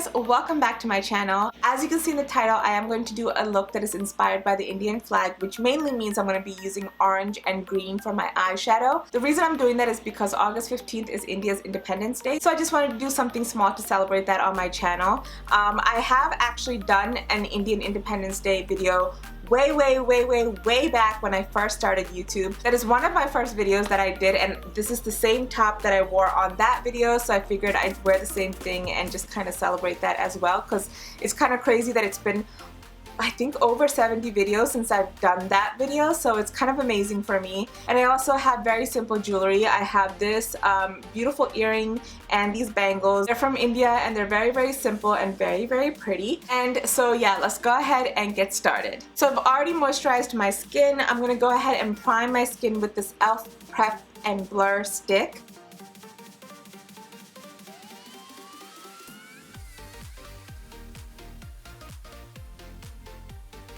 guys, welcome back to my channel. As you can see in the title, I am going to do a look that is inspired by the Indian flag, which mainly means I'm going to be using orange and green for my eyeshadow. The reason I'm doing that is because August 15th is India's Independence Day, so I just wanted to do something small to celebrate that on my channel. I have actually done an Indian Independence Day video way back when I first started YouTube. That is one of my first videos that I did, and this is the same top that I wore on that video, so I figured I'd wear the same thing and just kind of celebrate that as well, because it's kind of crazy that it's been, I think, over 70 videos since I've done that video, so it's kind of amazing for me. And I also have very simple jewelry. I have this beautiful earring and these bangles. They're from India and they're very simple and very pretty. And so yeah, let's go ahead and get started. So I've already moisturized my skin. I'm gonna go ahead and prime my skin with this E.L.F. Prep and Blur stick.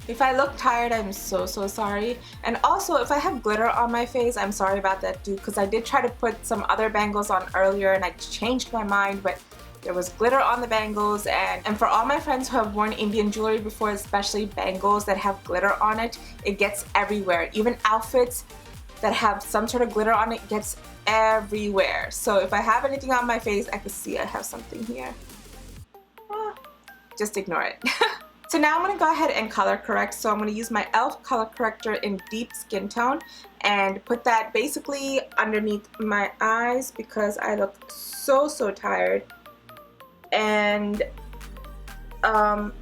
If I look tired, I'm so sorry. And also, if I have glitter on my face, I'm sorry about that too, because I did try to put some other bangles on earlier and I changed my mind, but there was glitter on the bangles. And for all my friends who have worn Indian jewelry before, especially bangles that have glitter on it, it gets everywhere. Even outfits that have some sort of glitter on it gets everywhere. So if I have anything on my face, I can see I have something here. Just ignore it. So now I'm going to go ahead and color correct. So I'm going to use my E.L.F. color corrector in deep skin tone and put that basically underneath my eyes because I look so tired, and on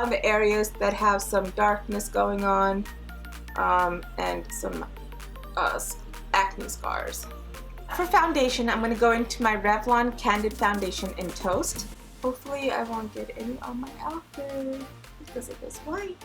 the areas that have some darkness going on, and some acne scars. For foundation, I'm going to go into my Revlon Candid foundation in Toast. Hopefully I won't get any on my outfit because it is white.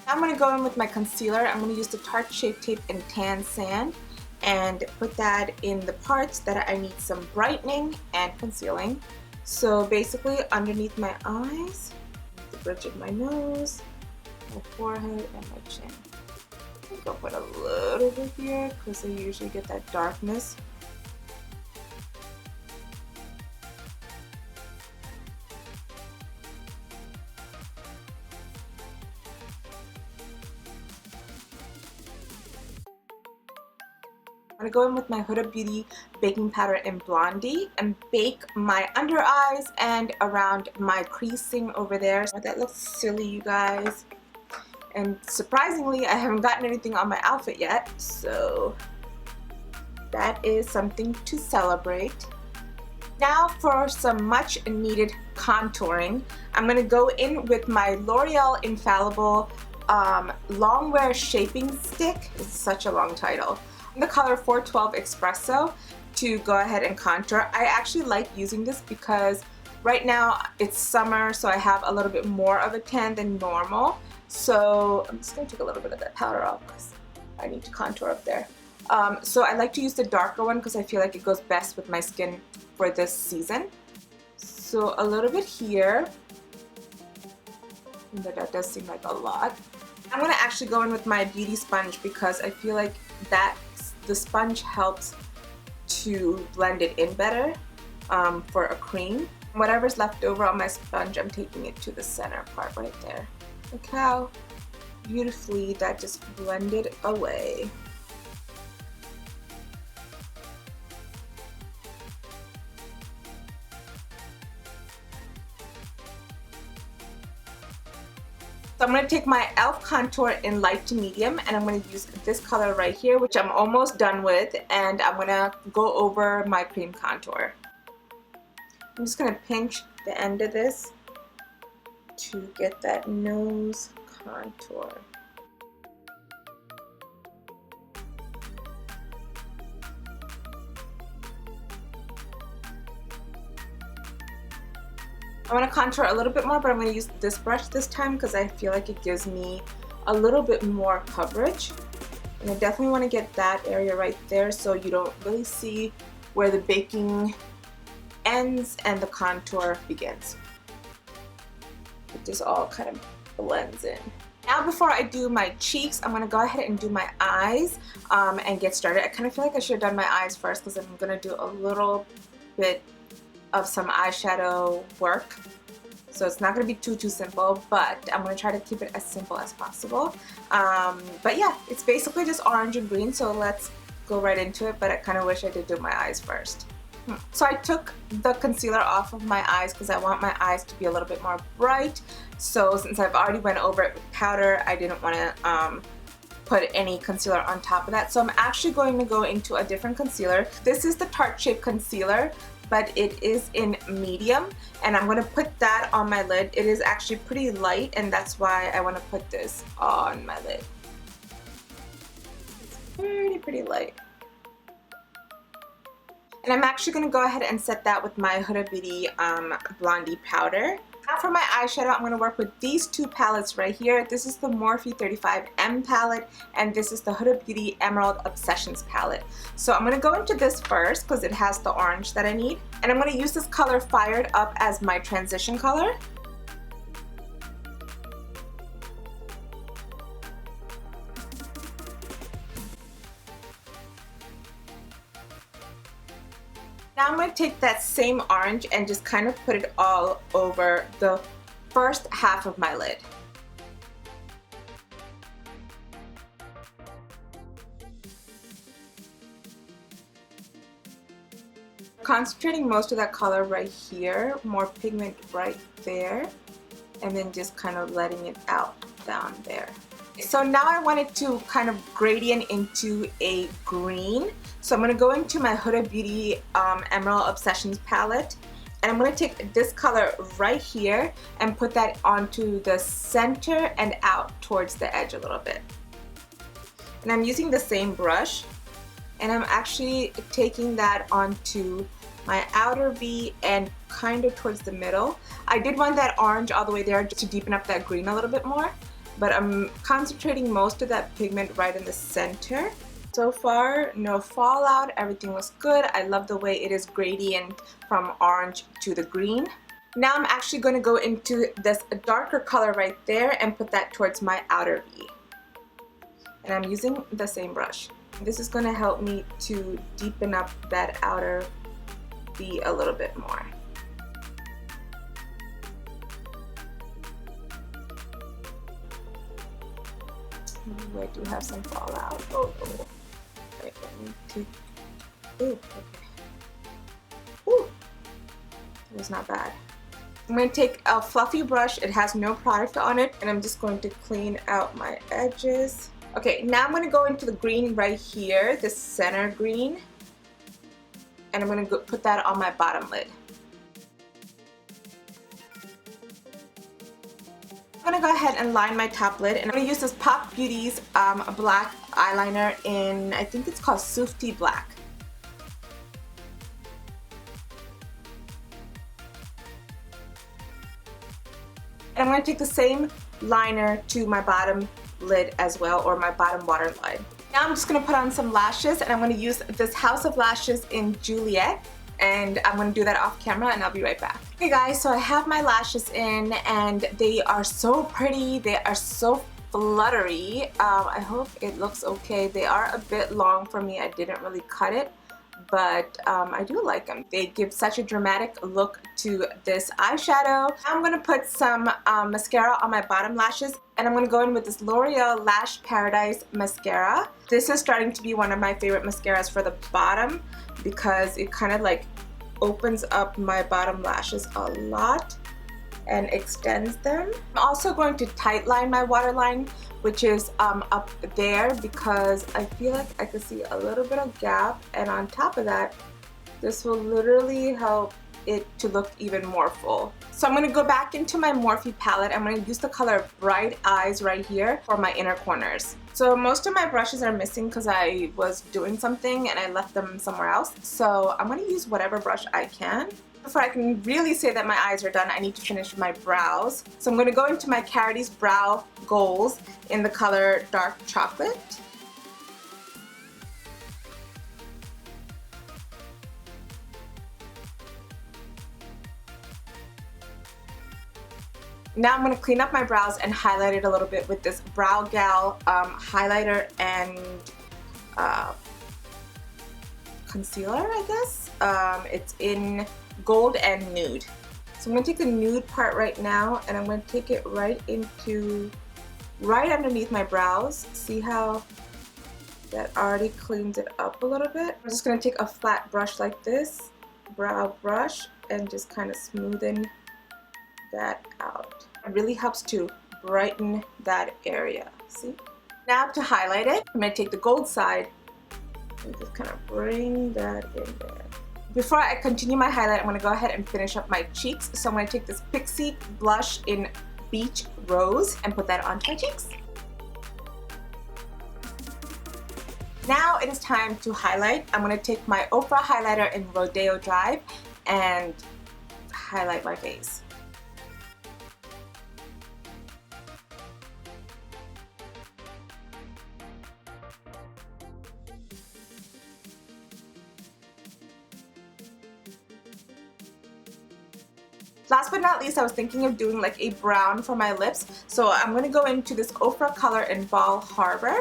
I'm going to go in with my concealer. I'm going to use the Tarte Shape Tape and Tan Sand and put that in the parts that I need some brightening and concealing. So basically underneath my eyes, the bridge of my nose, my forehead, and my chin. I think I'll put a little bit here because I usually get that darkness. I'm going to go in with my Huda Beauty baking powder in Blondie and bake my under eyes and around my creasing over there. So that looks silly, you guys. And surprisingly, I haven't gotten anything on my outfit yet, so that is something to celebrate. Now for some much needed contouring. I'm going to go in with my Loreal Infallible Longwear Shaping Stick. It's such a long title. The color 412 Expresso to go ahead and contour. I actually like using this because right now it's summer, so I have a little bit more of a tan than normal. So I'm just going to take a little bit of that powder off because I need to contour up there. So I like to use the darker one because I feel like it goes best with my skin for this season. So a little bit here. That does seem like a lot. I'm going to actually go in with my beauty sponge because I feel like that the sponge helps to blend it in better for a cream. Whatever's left over on my sponge, I'm taking it to the center part right there. Look how beautifully that just blended away. So I'm going to take my E.L.F. contour in light to medium, and I'm going to use this color right here, which I'm almost done with, and I'm going to go over my cream contour. I'm just going to pinch the end of this to get that nose contour. I want to contour a little bit more, but I'm going to use this brush this time because I feel like it gives me a little bit more coverage. And I definitely want to get that area right there so you don't really see where the baking ends and the contour begins. It just all kind of blends in. Now before I do my cheeks, I'm going to go ahead and do my eyes and get started. I kind of feel like I should have done my eyes first because I'm going to do a little bit of some eyeshadow work. So it's not going to be too simple, but I'm going to try to keep it as simple as possible. But yeah, it's basically just orange and green, so let's go right into it, but I kind of wish I did do my eyes first. So I took the concealer off of my eyes because I want my eyes to be a little bit more bright. So since I've already went over it with powder, I didn't want to put any concealer on top of that. So I'm actually going to go into a different concealer. This is the Tarte Shape Concealer, but it is in medium, and I'm going to put that on my lid. It is actually pretty light, and that's why I want to put this on my lid. It's pretty light. And I'm actually going to go ahead and set that with my Huda Beauty Blondie powder. Now for my eyeshadow, I'm going to work with these two palettes right here. This is the Morphe 35M palette, and this is the Huda Beauty Emerald Obsessions palette. So I'm going to go into this first because it has the orange that I need. And I'm going to use this color Fired Up as my transition color. Now I'm going to take that same orange and just kind of put it all over the first half of my lid. Concentrating most of that color right here, more pigment right there, and then just kind of letting it out down there. So now I wanted to kind of gradient into a green. So I'm going to go into my Huda Beauty Emerald Obsessions palette, and I'm going to take this color right here and put that onto the center and out towards the edge a little bit. And I'm using the same brush, and I'm actually taking that onto my outer V and kind of towards the middle. I did want that orange all the way there just to deepen up that green a little bit more, but I'm concentrating most of that pigment right in the center. So far, no fallout, everything looks good. I love the way it is gradient from orange to the green. Now I'm actually going to go into this darker color right there and put that towards my outer V. And I'm using the same brush. This is going to help me to deepen up that outer V a little bit more. Ooh, I do have some fallout. Oh. Wait, let me take. Ooh, okay. Ooh, that was not bad. I'm going to take a fluffy brush. It has no product on it, and I'm just going to clean out my edges. Okay, now I'm going to go into the green right here, this center green, and I'm going to put that on my bottom lid. I'm going to go ahead and line my top lid, and I'm going to use this Pop Beauty's black eyeliner in, I think it's called Soofty Black. And I'm going to take the same liner to my bottom lid as well, or my bottom waterline. Now I'm just going to put on some lashes, and I'm going to use this House of Lashes in Julette, and I'm going to do that off camera, and I'll be right back. Okay guys, so I have my lashes in, and they are so pretty. They are so fluttery. I hope it looks okay. They are a bit long for me. I didn't really cut it, but I do like them. They give such a dramatic look to this eyeshadow. I'm going to put some mascara on my bottom lashes, and I'm going to go in with this L'Oreal Lash Paradise mascara. This is starting to be one of my favorite mascaras for the bottom because it kind of like opens up my bottom lashes a lot and extends them. I'm also going to tight line my waterline, which is up there, because I feel like I could see a little bit of gap, and on top of that, this will literally help it to look even more full. So I'm going to go back into my Morphe palette. I'm going to use the color Bright Eyes right here for my inner corners. So most of my brushes are missing because I was doing something and I left them somewhere else. So I'm going to use whatever brush I can. Before I can really say that my eyes are done, I need to finish my brows. So I'm going to go into my Karity's Brow Goals in the color Dark Chocolate. Now I'm going to clean up my brows and highlight it a little bit with this BrowGal highlighter and concealer, I guess. It's in Gold and Nude. So I'm going to take the nude part right now and I'm going to take it right underneath my brows. See how that already cleans it up a little bit? I'm just going to take a flat brush like this, brow brush, and just kind of smoothen that out. It really helps to brighten that area. See? Now to highlight it, I'm going to take the gold side and just kind of bring that in there. Before I continue my highlight, I'm going to go ahead and finish up my cheeks. So I'm going to take this Pixi blush in Beach Rose and put that onto my cheeks. Now it is time to highlight. I'm going to take my Ofra highlighter in Rodeo Drive and highlight my face. Last but not least, I was thinking of doing like a brown for my lips. So I'm going to go into this Ofra color in Ball Harbour.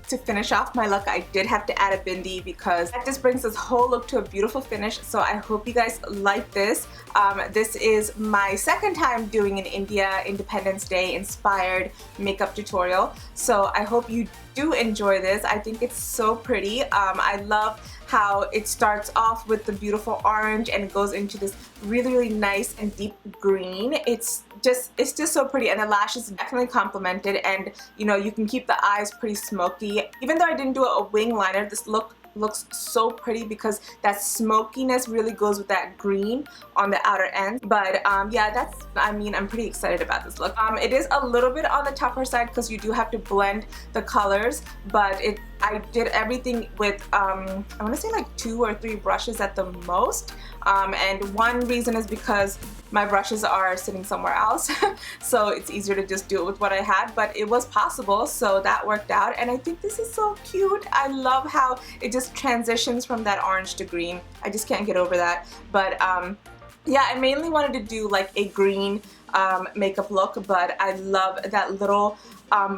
To finish off my look, I did have to add a bindi because that just brings this whole look to a beautiful finish. So I hope you guys like this. This is my second time doing an India Independence Day inspired makeup tutorial. So I hope you do enjoy this. I think it's so pretty. I love how it starts off with the beautiful orange and it goes into this really nice and deep green. It's just so pretty, and the lashes definitely complemented, and you know, you can keep the eyes pretty smoky. Even though I didn't do a wing liner, this look looks so pretty because that smokiness really goes with that green on the outer end. But yeah, I'm pretty excited about this look. It is a little bit on the tougher side because you do have to blend the colors, but I did everything with I want to say like 2 or 3 brushes at the most, and one reason is because my brushes are sitting somewhere else so it's easier to just do it with what I had, but it was possible, so that worked out. And I think this is so cute. I love how it just transitions from that orange to green. I just can't get over that. But yeah, I mainly wanted to do like a green makeup look, but I love that little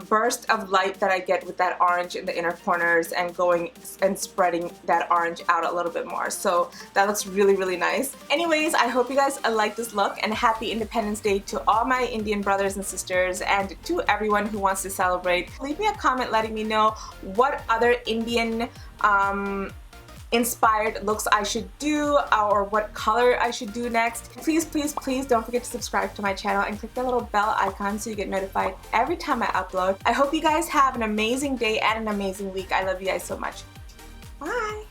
burst of light that I get with that orange in the inner corners and going and spreading that orange out a little bit more. So that looks really nice. Anyways, I hope you guys like this look, and happy Independence Day to all my Indian brothers and sisters and to everyone who wants to celebrate. Leave me a comment letting me know what other Indian inspired looks I should do, or what color I should do next. Please don't forget to subscribe to my channel and click the little bell icon so you get notified every time I upload. I hope you guys have an amazing day and an amazing week. I love you guys so much. Bye!